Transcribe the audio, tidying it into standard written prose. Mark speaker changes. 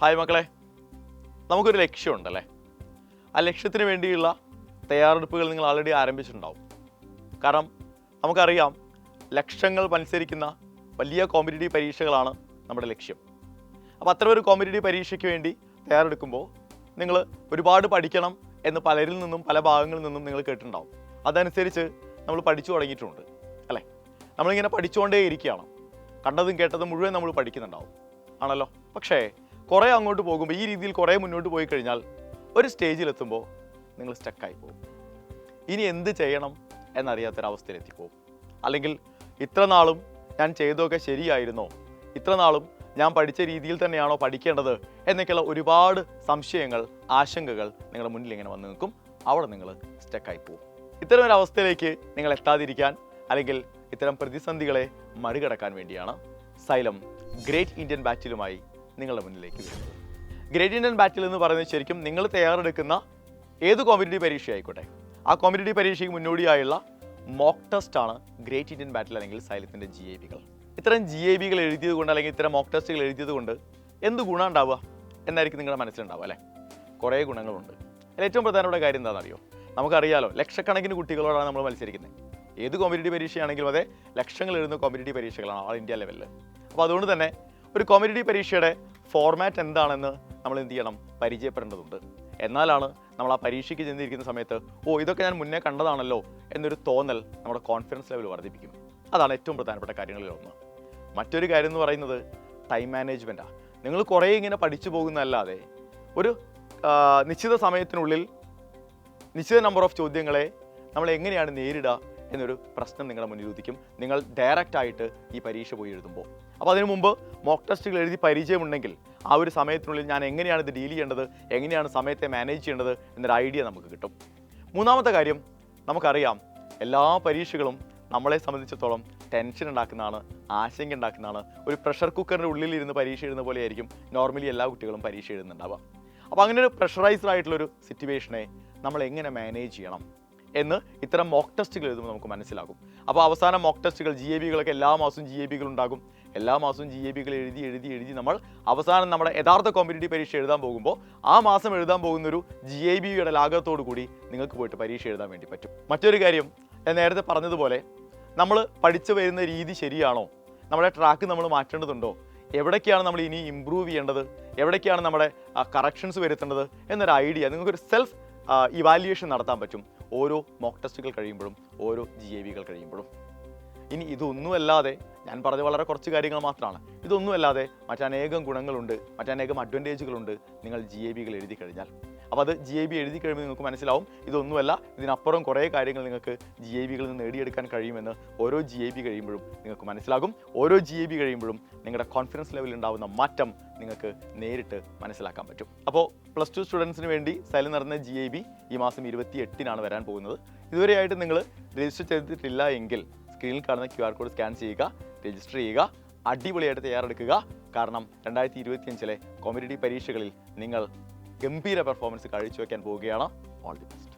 Speaker 1: Hi മക്കളെ, നമുക്കൊരു ലക്ഷ്യമുണ്ടല്ലേ? ആ ലക്ഷ്യത്തിന് വേണ്ടിയുള്ള തയ്യാറെടുപ്പുകൾ നിങ്ങൾ ആൾറെഡി ആരംഭിച്ചിട്ടുണ്ടാവും. കാരണം നമുക്കറിയാം, ലക്ഷങ്ങൾ മത്സരിക്കുന്ന വലിയ കോമ്പറ്റീറ്റീവ് പരീക്ഷകളാണ് നമ്മുടെ ലക്ഷ്യം. അപ്പോൾ അത്ര ഒരു കോമ്പറ്റീറ്റീവ് പരീക്ഷയ്ക്ക് വേണ്ടി തയ്യാറെടുക്കുമ്പോൾ നിങ്ങൾ ഒരുപാട് പഠിക്കണം എന്ന് പലരിൽ നിന്നും പല ഭാഗങ്ങളിൽ നിന്നും നിങ്ങൾ കേട്ടിട്ടുണ്ടാവും. അതനുസരിച്ച് നമ്മൾ പഠിച്ചു തുടങ്ങിയിട്ടുണ്ട് അല്ലേ? നമ്മളിങ്ങനെ പഠിച്ചുകൊണ്ടേ ഇരിക്കുകയാണ്. കണ്ടതും കേട്ടതും മുഴുവൻ നമ്മൾ പഠിക്കുന്നുണ്ടാവും ആണല്ലോ. പക്ഷേ കുറേ അങ്ങോട്ട് പോകുമ്പോൾ, ഈ രീതിയിൽ കുറേ മുന്നോട്ട് പോയി കഴിഞ്ഞാൽ ഒരു സ്റ്റേജിലെത്തുമ്പോൾ നിങ്ങൾ സ്റ്റക്കായി പോകും. ഇനി എന്ത് ചെയ്യണം എന്നറിയാത്തൊരവസ്ഥയിലെത്തിപ്പോകും. അല്ലെങ്കിൽ ഇത്ര നാളും ഞാൻ ചെയ്തതൊക്കെ ശരിയായിരുന്നോ, ഇത്ര നാളും ഞാൻ പഠിച്ച രീതിയിൽ തന്നെയാണോ പഠിക്കേണ്ടത് എന്നൊക്കെയുള്ള ഒരുപാട് സംശയങ്ങൾ, ആശങ്കകൾ നിങ്ങളുടെ മുന്നിൽ ഇങ്ങനെ വന്ന് നിൽക്കും. അവിടെ നിങ്ങൾ സ്റ്റക്കായി പോകും. ഇത്തരം ഒരു അവസ്ഥയിലേക്ക് നിങ്ങൾ എത്താതിരിക്കാൻ, അല്ലെങ്കിൽ ഇത്തരം പ്രതിസന്ധികളെ മറികടക്കാൻ വേണ്ടിയാണ് സൈലം ഗ്രേറ്റ് ഇന്ത്യൻ ബാച്ചിലുമായി നിങ്ങളുടെ മുന്നിലേക്ക് വരുന്നത്. ഗ്രേറ്റ് ഇന്ത്യൻ ബാച്ചിൽ എന്ന് പറയുന്നത് ശരിക്കും നിങ്ങൾ തയ്യാറെടുക്കുന്ന ഏത് കോമ്പറ്റീറ്റീവ് പരീക്ഷ ആയിക്കോട്ടെ, ആ കോമ്പറ്റീറ്റീവ് പരീക്ഷയ്ക്ക് മുന്നോടിയായുള്ള മോക്ക് ടെസ്റ്റാണ് ഗ്രേറ്റ് ഇന്ത്യൻ ബാറ്റിൽ അല്ലെങ്കിൽ സൈലത്തിൻ്റെ GABകൾ. ഇത്തരം GABകൾ എഴുതിയത് കൊണ്ട്, അല്ലെങ്കിൽ ഇത്തരം മോക്ക് ടെസ്റ്റുകൾ എഴുതിയത് കൊണ്ട് എന്ത് ഗുണം ഉണ്ടാവുക എന്നായിരിക്കും നിങ്ങളുടെ മനസ്സിലുണ്ടാവുക അല്ലേ? കുറേ ഗുണങ്ങളുണ്ട്. അതിൽ ഏറ്റവും പ്രധാനപ്പെട്ട കാര്യം എന്താണെന്നറിയോ? നമുക്കറിയാലോ, ലക്ഷക്കണക്കിന് കുട്ടികളോടാണ് നമ്മൾ മത്സരിക്കുന്നത്. ഏത് കോമ്പറ്റീറ്റീവ് പരീക്ഷയാണെങ്കിലും അതെ, ലക്ഷങ്ങൾ എഴുതുന്ന കോമ്പറ്റീറ്റീവ് പരീക്ഷകളാണ് ഓൾ ഇന്ത്യ ലെവലിൽ. അപ്പോൾ അതുകൊണ്ട് തന്നെ ഒരു കോമ്പറ്റീറ്റീവ് പരീക്ഷയുടെ ഫോർമാറ്റ് എന്താണെന്ന് നമ്മൾ എന്ത് ചെയ്യണം? പരിചയപ്പെടേണ്ടതുണ്ട്. എന്നാലാണ് നമ്മൾ ആ പരീക്ഷയ്ക്ക് ചെന്നിരിക്കുന്ന സമയത്ത് ഇതൊക്കെ ഞാൻ മുന്നേ കണ്ടതാണല്ലോ എന്നൊരു തോന്നൽ നമ്മുടെ കോൺഫിഡൻസ് ലെവൽ വർദ്ധിപ്പിക്കും. അതാണ് ഏറ്റവും പ്രധാനപ്പെട്ട കാര്യങ്ങളിൽ ഒന്ന്. മറ്റൊരു കാര്യം എന്ന് പറയുന്നത് ടൈം മാനേജ്മെൻറ്റാണ്. നിങ്ങൾ കുറേ ഇങ്ങനെ പഠിച്ചു പോകുന്നതല്ലാതെ ഒരു നിശ്ചിത സമയത്തിനുള്ളിൽ നിശ്ചിത നമ്പർ ഓഫ് ചോദ്യങ്ങളെ നമ്മൾ എങ്ങനെയാണ് നേരിടുക എന്നൊരു പ്രശ്നം നിങ്ങളുടെ മുന്നിൽ ഉദിക്കും, നിങ്ങൾ ഡയറക്റ്റായിട്ട് ഈ പരീക്ഷ പോയി എഴുതുമ്പോൾ. അപ്പോൾ അതിനു മുമ്പ് മോക്ക് ടെസ്റ്റുകൾ എഴുതി പരിചയമുണ്ടെങ്കിൽ ആ ഒരു സമയത്തിനുള്ളിൽ ഞാൻ എങ്ങനെയാണ് ഇത് ഡീൽ ചെയ്യേണ്ടത്, എങ്ങനെയാണ് സമയത്തെ മാനേജ് ചെയ്യേണ്ടത് എന്നൊരു ഐഡിയ നമുക്ക് കിട്ടും. മൂന്നാമത്തെ കാര്യം, നമുക്കറിയാം എല്ലാ പരീക്ഷകളും നമ്മളെ സംബന്ധിച്ചിടത്തോളം ടെൻഷൻ ഉണ്ടാക്കുന്നതാണ്, ആശങ്ക ഉണ്ടാക്കുന്നതാണ്. ഒരു പ്രഷർ കുക്കറിൻ്റെ ഉള്ളിൽ ഇരുന്ന് പരീക്ഷ എഴുതുന്ന പോലെയായിരിക്കും നോർമലി എല്ലാ കുട്ടികളും പരീക്ഷ എഴുതുന്നുണ്ടാവുക. അപ്പോൾ അങ്ങനെ ഒരു പ്രഷറൈസ്ഡ് ആയിട്ടുള്ളൊരു സിറ്റുവേഷനെ നമ്മൾ എങ്ങനെ മാനേജ് ചെയ്യണം എന്ന് ഇത്തരം മോക്ക് ടെസ്റ്റുകൾ എഴുതുമ്പോൾ നമുക്ക് മനസ്സിലാകും. അപ്പോൾ അവസാനം മോക്ക് ടെസ്റ്റുകൾ GABകളൊക്കെ എല്ലാ മാസവും GABകൾ ഉണ്ടാകും. എല്ലാ മാസവും GABകൾ എഴുതി നമ്മൾ അവസാനം നമ്മുടെ യഥാർത്ഥ കോമ്പറ്റീറ്റീവ് പരീക്ഷ എഴുതാൻ പോകുമ്പോൾ ആ മാസം എഴുതാൻ പോകുന്നൊരു GABയുടെ ലാഘവത്തോടു കൂടി നിങ്ങൾക്ക് പോയിട്ട് പരീക്ഷ എഴുതാൻ വേണ്ടി പറ്റും. മറ്റൊരു കാര്യം, ഞാൻ നേരത്തെ പറഞ്ഞതുപോലെ നമ്മൾ പഠിച്ചു വരുന്ന രീതി ശരിയാണോ, നമ്മുടെ ട്രാക്ക് നമ്മൾ മാറ്റേണ്ടതുണ്ടോ, എവിടേക്കാണ് നമ്മൾ ഇനി ഇമ്പ്രൂവ് ചെയ്യേണ്ടത്, എവിടേക്കാണ് നമ്മുടെ കറക്ഷൻസ് വരുത്തേണ്ടത് എന്നൊരു ഐഡിയ നിങ്ങൾക്കൊരു സെൽഫ് ഇവാലുവേഷൻ നടത്താൻ പറ്റും ഓരോ മോക്ക് ടെസ്റ്റുകൾ കഴിയുമ്പോഴും, ഓരോ GABകൾ കഴിയുമ്പോഴും. ഇനി ഇതൊന്നുമല്ലാതെ, ഞാൻ പറഞ്ഞ വളരെ കുറച്ച് കാര്യങ്ങൾ മാത്രമാണ്, ഇതൊന്നുമല്ലാതെ മറ്റനേകം ഗുണങ്ങളുണ്ട്, മറ്റനേകം അഡ്വാൻറ്റേജുകളുണ്ട് നിങ്ങൾ GABകൾ എഴുതി കഴിഞ്ഞാൽ. അപ്പോൾ അത് GAB എഴുതി കഴിയുമ്പോൾ നിങ്ങൾക്ക് മനസ്സിലാവും ഇതൊന്നുമല്ല, ഇതിനപ്പുറം കുറേ കാര്യങ്ങൾ നിങ്ങൾക്ക് GABകളിൽ നിന്ന് നേടിയെടുക്കാൻ കഴിയുമെന്ന് ഓരോ GAB കഴിയുമ്പോഴും നിങ്ങൾക്ക് മനസ്സിലാകും. ഓരോ GAB കഴിയുമ്പോഴും നിങ്ങളുടെ കോൺഫിഡൻസ് ലെവലിൽ ഉണ്ടാകുന്ന മാറ്റം നിങ്ങൾക്ക് നേരിട്ട് മനസ്സിലാക്കാൻ പറ്റും. അപ്പോൾ +2 സ്റ്റുഡൻസിന് വേണ്ടി സൈലം നടന്ന GAB ഈ മാസം 28-നാണ് വരാൻ പോകുന്നത്. ഇതുവരെയായിട്ട് നിങ്ങൾ രജിസ്റ്റർ ചെയ്തിട്ടില്ല എങ്കിൽ സ്ക്രീനിൽ കാണുന്ന QR കോഡ് സ്കാൻ ചെയ്യുക, രജിസ്റ്റർ ചെയ്യുക, അടിപൊളിയായിട്ട് തയ്യാറെടുക്കുക. കാരണം 2025-ലെ കോമ്പറ്റീറ്റീവ് പരീക്ഷകളിൽ നിങ്ങൾ ഗംഭീര പെർഫോമൻസ് കാഴ്ചവെക്കാൻ പോവുകയാണ്. All the best.